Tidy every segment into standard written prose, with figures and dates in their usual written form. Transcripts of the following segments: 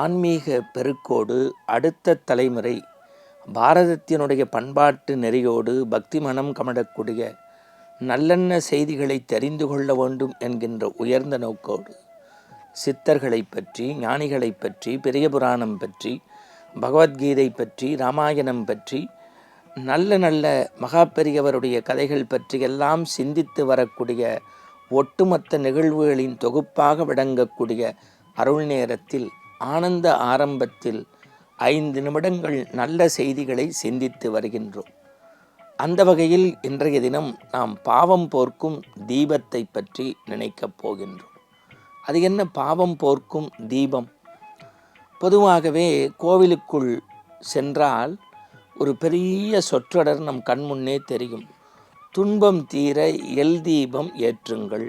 ஆன்மீக பெருக்கோடு அடுத்த தலைமுறை பாரதத்தினுடைய பண்பாட்டு நெறியோடு பக்தி மனம் கமடக்கூடிய நல்லெண்ண செய்திகளை தெரிந்து கொள்ள வேண்டும் என்கின்ற உயர்ந்த நோக்கோடு சித்தர்களை பற்றி, ஞானிகளை பற்றி, பெரிய புராணம் பற்றி, பகவத்கீதை பற்றி, ராமாயணம் பற்றி, நல்ல நல்ல மகாபெரியவருடைய கதைகள் பற்றி எல்லாம் சிந்தித்து வரக்கூடிய ஒட்டுமொத்த நிகழ்வுகளின் தொகுப்பாக விளங்கக்கூடிய அருள் நேரத்தில் ஆனந்த ஆரம்பத்தில் 5 நிமிடங்கள் நல்ல செய்திகளை சிந்தித்து வருகின்றோம். அந்த வகையில் இன்றைய தினம் நாம் பாவம் போர்க்கும் தீபத்தை பற்றி நினைக்கப் போகின்றோம். அது என்ன பாவம் போர்க்கும் தீபம்? பொதுவாகவே கோவிலுக்குள் சென்றால் ஒரு பெரிய சொற்றொடர் நம் கண்முன்னே தெரியும். துன்பம் தீர எல் தீபம் ஏற்றுங்கள்,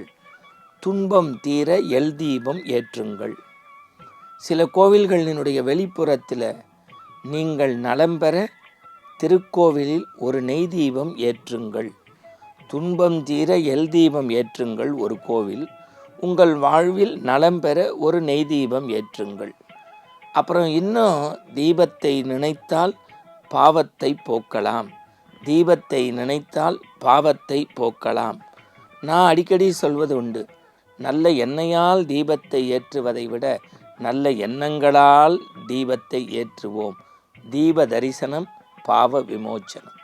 துன்பம் தீர எல் தீபம் ஏற்றுங்கள். சில கோவில்களினுடைய வெளிப்புறத்தில் நீங்கள் நலம் பெற திருக்கோவிலில் ஒரு நெய் தீபம் ஏற்றுங்கள், துன்பம் தீர எல் தீபம் ஏற்றுங்கள் ஒரு கோவில், உங்கள் வாழ்வில் நலம் பெற ஒரு நெய் தீபம் ஏற்றுங்கள். அப்புறம் இன்னும் தீபத்தை நினைத்தால் பாவத்தை போக்கலாம், தீபத்தை நினைத்தால் பாவத்தை போக்கலாம். நான் அடிக்கடி சொல்வது உண்டு, நல்ல எண்ணெயால் தீபத்தை ஏற்றுவதை விட நல்ல எண்ணங்களால் தீபத்தை ஏற்றுவோம். தீப தரிசனம் பாவ விமோச்சனம்.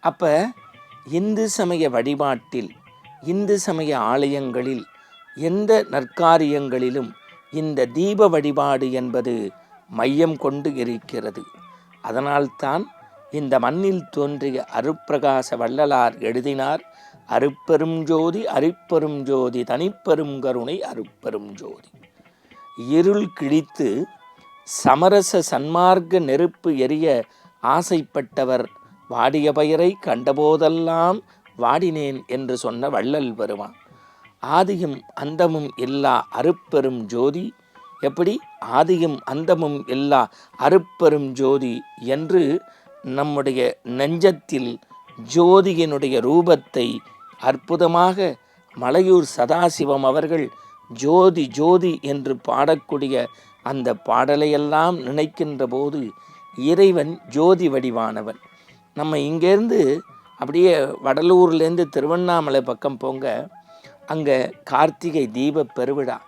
அப்போ இந்து சமய வழிபாட்டில், இந்து சமய ஆலயங்களில், எந்த நற்காரியங்களிலும் இந்த தீப வழிபாடு என்பது மையம் கொண்டு இருக்கிறது. அதனால்தான் இந்த மண்ணில் தோன்றிய அருட்பிரகாச வள்ளலார் எழுதினார், அருட்பெரும் ஜோதி அருட்பெரும் ஜோதி தனிப்பெரும் கருணை அருட்பெரும் ஜோதி. இருள் கிழித்து சமரச சன்மார்க்க நெருப்பு எரிய ஆசைப்பட்டவர் வாடிய பயிரை கண்டபோதெல்லாம் வாடினேன் என்று சொன்ன வள்ளல் பெருமான். ஆதியும் அந்தமும் இல்லா அருட்பெரும் ஜோதி, எப்படி ஆதியும் அந்தமும் இல்லா அருட்பெரும் ஜோதி என்று நம்முடைய நெஞ்சத்தில் ஜோதியினுடைய ரூபத்தை அற்புதமாக மலையூர் சதாசிவம் அவர்கள் ஜோதி ஜோதி என்று பாடக்கூடிய அந்த பாடலையெல்லாம் நினைக்கின்ற போது இறைவன் ஜோதி வடிவானவன். நம்ம இங்கேருந்து அப்படியே வடலூர்லேருந்து திருவண்ணாமலை பக்கம் போங்க, அங்கே கார்த்திகை தீப பெருவிழா.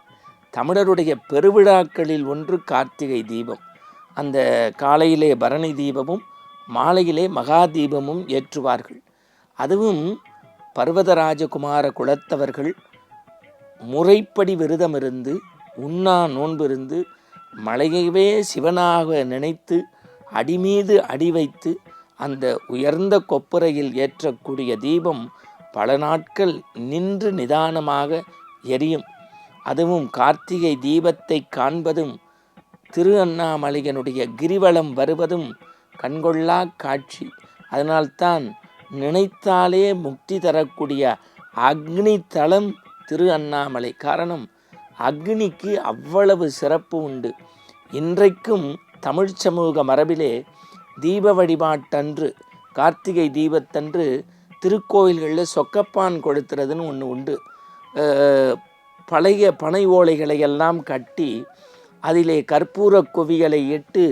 தமிழருடைய பெருவிழாக்களில் ஒன்று கார்த்திகை தீபம். அந்த காலையிலே பரணி தீபமும் மாலையிலே மகா தீபமும் ஏற்றுவார்கள். அதுவும் பர்வதராஜகுமார குலத்தவர்கள் முறைப்படி விரதமிருந்து உண்ணா நோன்பிருந்து மலையவே சிவனாக நினைத்து அடிமீது அடி வைத்து அந்த உயர்ந்த கொப்பரையில் ஏற்றக்கூடிய தீபம் பல நாட்கள் நின்று நிதானமாக எரியும். அதுவும் கார்த்திகை தீபத்தை காண்பதும் திரு அண்ணாமலையனுடைய கிரிவலம் வருவதும் கண்கொள்ளா காட்சி. அதனால்தான் நினைத்தாலே முக்தி தரக்கூடிய அக்னி தலம் திரு அண்ணாமலை. காரணம், அக்னிக்கு அவ்வளவு சிறப்பு உண்டு. இன்றைக்கும் தமிழ் சமூக மரபிலே தீப வழிபாட்டன்று, கார்த்திகை தீபத்தன்று திருக்கோயில்களில் சொக்கப்பான் கொடுத்துறதுன்னு ஒன்று உண்டு. பழைய பனை ஓலைகளை எல்லாம் கட்டி அதிலே கற்பூர குவியலை இட்டு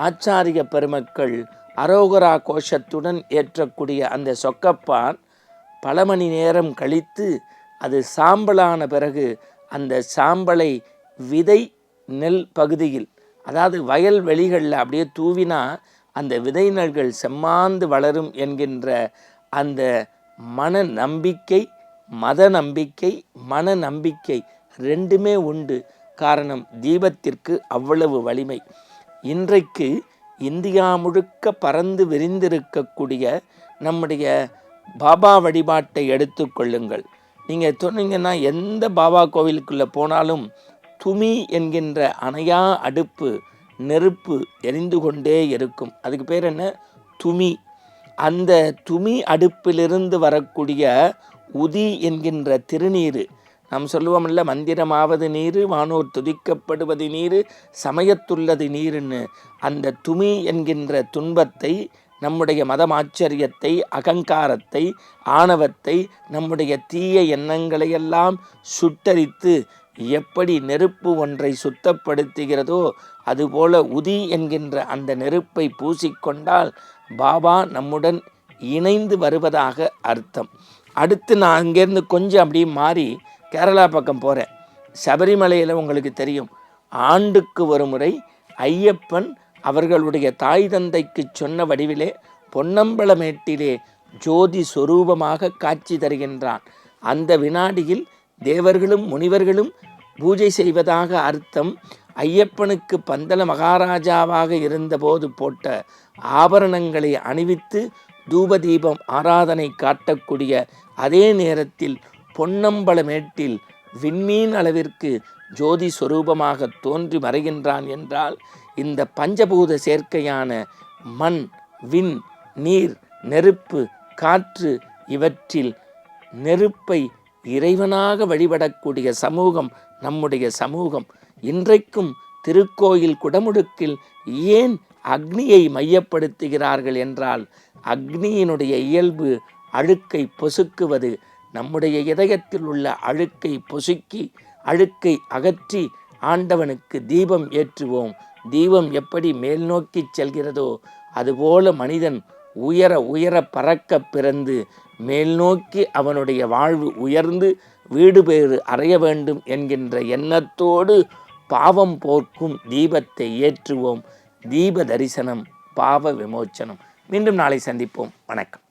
ஆச்சாரிய பெருமக்கள் அரோகரா கோஷத்துடன் ஏற்றக்கூடிய அந்த சொக்கப்பான் பல மணி நேரம் கழித்து அது சாம்பலான பிறகு அந்த சாம்பலை விதை நெல் பகுதியில், அதாவது வயல் வெளிகளில் அப்படியே தூவினா அந்த விதை நெல்கள் செம்மாந்து வளரும் என்கின்ற அந்த மன நம்பிக்கை, மத நம்பிக்கை, மன நம்பிக்கை ரெண்டுமே உண்டு. காரணம், தீபத்திற்கு அவ்வளவு வலிமை. இன்றைக்கு இந்தியா முழுக்க பறந்து விரிந்திருக்கக்கூடிய நம்முடைய பாபா வழிபாட்டை எடுத்துக்கொள்ளுங்கள். நீங்கள் சொன்னீங்கன்னா எந்த பாபா கோவிலுக்குள்ளே போனாலும் துமி என்கின்ற அணையா அடுப்பு நெருப்பு எரிந்து கொண்டே இருக்கும். அதுக்கு பேர் என்ன? துமி. அந்த துமி அடுப்பிலிருந்து வரக்கூடிய உதி என்கின்ற திருநீர், நாம் சொல்லுவோம்ல, மந்திரமாவது நீர், வானோர் துதிக்கப்படுவது நீர், சமயத்துள்ளது நீருன்னு. அந்த துமி என்கின்ற துன்பத்தை, நம்முடைய மதமாச்சரியத்தை, அகங்காரத்தை, ஆணவத்தை, நம்முடைய தீய எண்ணங்களையெல்லாம் சுட்டரித்து எப்படி நெருப்பு ஒன்றை சுத்தப்படுத்துகிறதோ அதுபோல உதி என்கின்ற அந்த நெருப்பை பூசிக்கொண்டால் பாபா நம்முடன் இணைந்து வருவதாக அர்த்தம். அடுத்து நான் அங்கேருந்து கொஞ்சம் அப்படியே மாறி கேரளா பக்கம் போகிறேன். சபரிமலையில் உங்களுக்கு தெரியும், ஆண்டுக்கு ஒரு முறை ஐயப்பன் அவர்களுடைய தாய் தந்தைக்கு சொன்ன வடிவிலே பொன்னம்பலமேட்டிலே ஜோதி சொரூபமாக காட்சி தருகின்றான். அந்த வினாடியில் தேவர்களும் முனிவர்களும் பூஜை செய்வதாக அர்த்தம். ஐயப்பனுக்கு பந்தல மகாராஜாவாக இருந்தபோது போட்ட ஆபரணங்களை அணிவித்து தூபதீபம் ஆராதனை காட்டக்கூடிய அதே நேரத்தில் பொன்னம்பலமேட்டில் விண்மீன் அளவிற்கு ஜோதி சொரூபமாக தோன்றி மறைகின்றான் என்றால், இந்த பஞ்சபூத சேர்க்கையான மண், விண், நீர், நெருப்பு, காற்று, இவற்றில் நெருப்பை இறைவனாக வழிபடக்கூடிய சமூகம் நம்முடைய சமூகம். இன்றைக்கும் திருக்கோயில் குடமுடுக்கில் ஏன் அக்னியை மையப்படுத்துகிறார்கள் என்றால், அக்னியினுடைய இயல்பு அழுக்கை பொசுக்குவது. நம்முடைய இதயத்தில் உள்ள அழுக்கை பொசுக்கி அழுக்கை அகற்றி ஆண்டவனுக்கு தீபம் ஏற்றுவோம். தீபம் எப்படி மேல் நோக்கி செல்கிறதோ அதுபோல மனிதன் உயர உயர பறக்க பிறந்து மேல் நோக்கி அவனுடைய வாழ்வு உயர்ந்து வீடு பேறு அறைய வேண்டும் என்கின்ற எண்ணத்தோடு பாவம் போக்கும் தீபத்தை ஏற்றுவோம். தீப தரிசனம், பாவ விமோச்சனம். மீண்டும் நாளை சந்திப்போம். வணக்கம்.